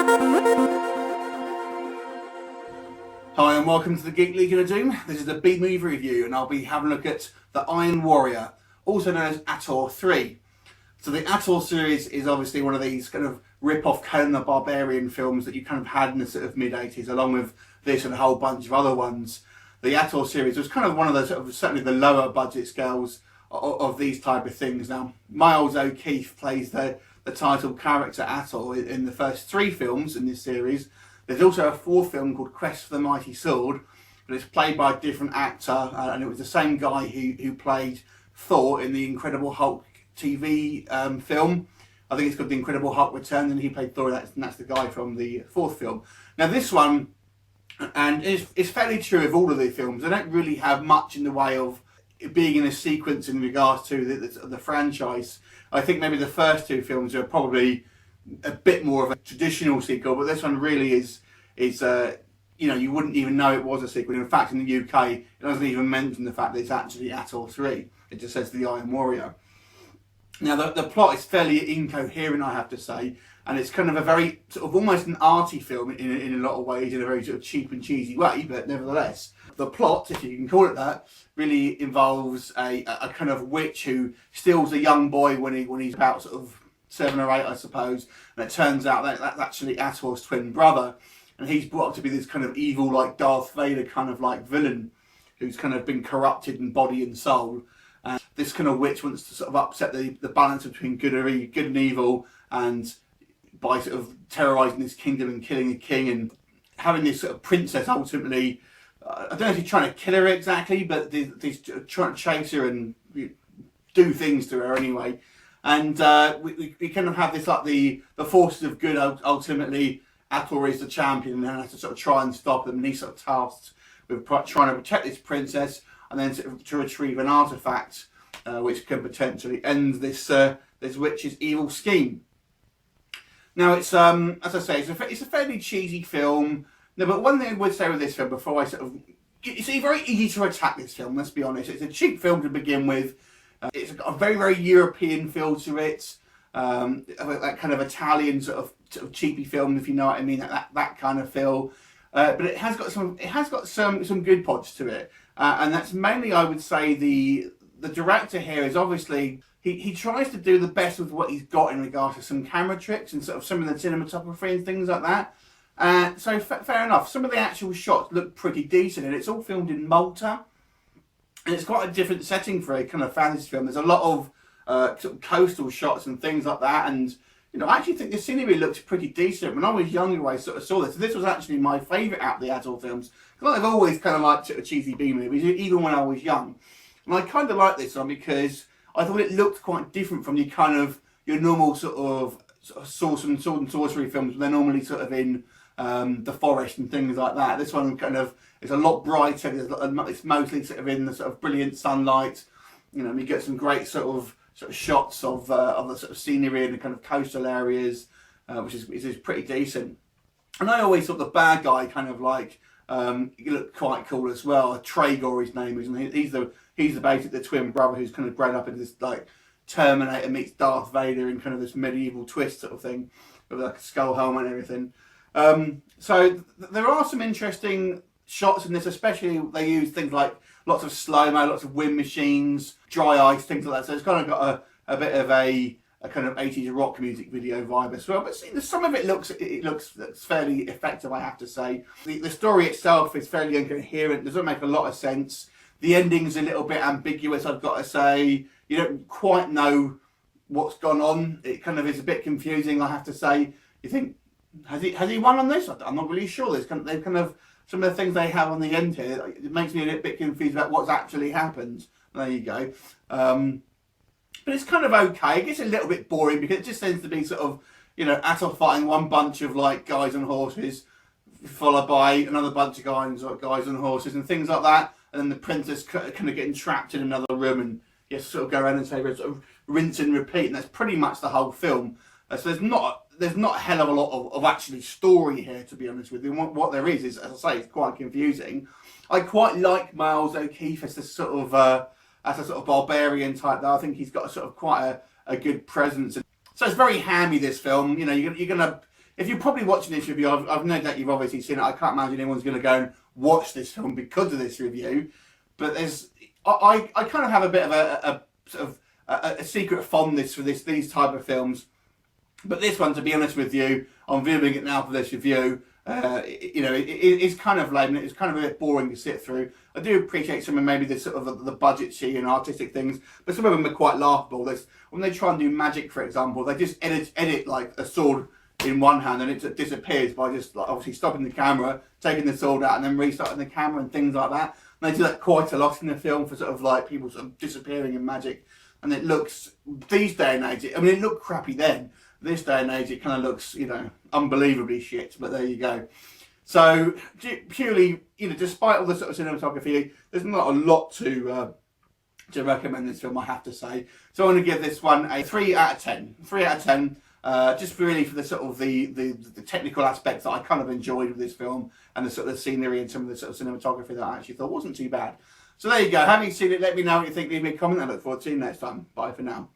Hi and welcome to the Geek Legion of Doom. This is the B-movie review and I'll be having a look at The Iron Warrior, also known as Ator 3. So the Ator series is obviously one of these kind of rip-off Conan the Barbarian films that you kind of had in the sort of mid-80s, along with this and a whole bunch of other ones. The Ator series was kind of one of the sort of, certainly the lower budget scales of these type of things. Now, Miles O'Keefe plays the title character Ator in the first 3 films in this series. There's also a 4th film called Quest for the Mighty Sword, but it's played by a different actor, and it was the same guy who played Thor in the Incredible Hulk TV film. I think it's called The Incredible Hulk Return, and he played Thor, and that's the guy from the 4th film. Now this one, and it's fairly true of all of the films, they don't really have much in the way of being in a sequence in regards to the franchise. I think maybe the first 2 films are probably a bit more of a traditional sequel, but this one really is you know, you wouldn't even know it was a sequel. In fact, in the UK, it doesn't even mention the fact that it's actually Ator 3. It just says The Iron Warrior. Now, the plot is fairly incoherent, I have to say, and it's kind of a very sort of almost an arty film in a lot of ways, in a very sort of cheap and cheesy way, but nevertheless, the plot, if you can call it that, really involves a kind of witch who steals a young boy when he's about sort of 7 or 8, I suppose, and it turns out that that's actually Ator's twin brother, and he's brought up to be this kind of evil, like Darth Vader kind of like villain, who's kind of been corrupted in body and soul. And this kind of witch wants to sort of upset the balance between good and evil, and by sort of terrorising this kingdom and killing the king and having this sort of princess ultimately. I don't know if he's trying to kill her exactly, but he's trying to chase her and do things to her anyway. And we kind of have this, like the forces of good. Ultimately, Ator is the champion and has to sort of try and stop them. And he's sort of tasked with trying to protect this princess and then to retrieve an artifact which can potentially end this witch's evil scheme. Now, it's as I say, it's a fairly cheesy film. No, but one thing I would say with this film before I sort of, it's very easy to attack this film. Let's be honest. It's a cheap film to begin with. It's got a very, very European feel to it, that kind of Italian sort of cheapy film, if you know what I mean, that kind of feel. But it has got some good pods to it, and that's mainly, I would say, the director here is obviously he tries to do the best with what he's got in regards to some camera tricks and sort of some of the cinematography and things like that. So fair enough. Some of the actual shots look pretty decent, and it's all filmed in Malta. And it's quite a different setting for a kind of fantasy film. There's a lot of sort of coastal shots and things like that. And, you know, I actually think the scenery looks pretty decent. When I was younger, I sort of saw this. This was actually my favourite out of the Ator films. Because I've always kind of liked sort of cheesy B-movies, even when I was young. And I kind of like this one because I thought it looked quite different from your normal sort of sword and sorcery films. They're normally sort of in the forest and things like that. This one kind of is a lot brighter. It's mostly sort of in the sort of brilliant sunlight. You know, we get some great sort of shots of the sort of scenery in the kind of coastal areas, which is pretty decent. And I always thought the bad guy kind of like he looked quite cool as well. Dragor, his name is, and he's basically the twin brother who's kind of grown up in this like Terminator meets Darth Vader in kind of this medieval twist sort of thing with like a skull helmet and everything. So there are some interesting shots in this, especially they use things like lots of slow-mo, lots of wind machines, dry ice, things like that. So it's kind of got a bit of a kind of 80s rock music video vibe as well. But see, some of it looks fairly effective, I have to say. The story itself is fairly incoherent, doesn't make a lot of sense. The ending's a little bit ambiguous, I've got to say. You don't quite know what's gone on. It kind of is a bit confusing, I have to say. You think, has he won on this? I'm not really sure. They've kind of some of the things they have on the end here. It makes me a little bit confused about what's actually happened. There you go. But it's kind of okay. It gets a little bit boring because it just tends to be sort of, you know, Ator fighting one bunch of like guys on horses, followed by another bunch of guys on horses and things like that. And then the princess kind of getting trapped in another room and you have to sort of go around and say sort of rinse and repeat. And that's pretty much the whole film. So there's not a hell of a lot of actually story here, to be honest with you. What there is, as I say, it's quite confusing. I quite like Miles O'Keefe as a sort of barbarian type. Though I think he's got a sort of quite a good presence. So it's very hammy, this film. You know, you're gonna if you're probably watching this review, I've no doubt you've obviously seen it. I can't imagine anyone's going to go and watch this film because of this review. But I kind of have a bit of a sort of a secret fondness for these type of films. But this one, to be honest with you, I'm viewing it now for this review. It's kind of lame. It's kind of a bit boring to sit through. I do appreciate some of maybe the sort of the budgetary and artistic things, but some of them are quite laughable. When they try and do magic, for example, they just edit like a sword in one hand and it disappears by just like obviously stopping the camera, taking the sword out, and then restarting the camera and things like that. And they do that quite a lot in the film for sort of like people sort of disappearing in magic. And it looks, these day and age, I mean, it looked crappy then. This day and age, it kind of looks, unbelievably shit, but there you go. So, purely, despite all the sort of cinematography, there's not a lot to recommend this film, I have to say. So I'm going to give this one a 3 out of 10. 3 out of 10, just really for the sort of the technical aspects that I kind of enjoyed with this film, and the sort of scenery and some of the sort of cinematography that I actually thought wasn't too bad. So there you go. Having seen it, let me know what you think. Leave me a comment. I look forward to seeing you next time. Bye for now.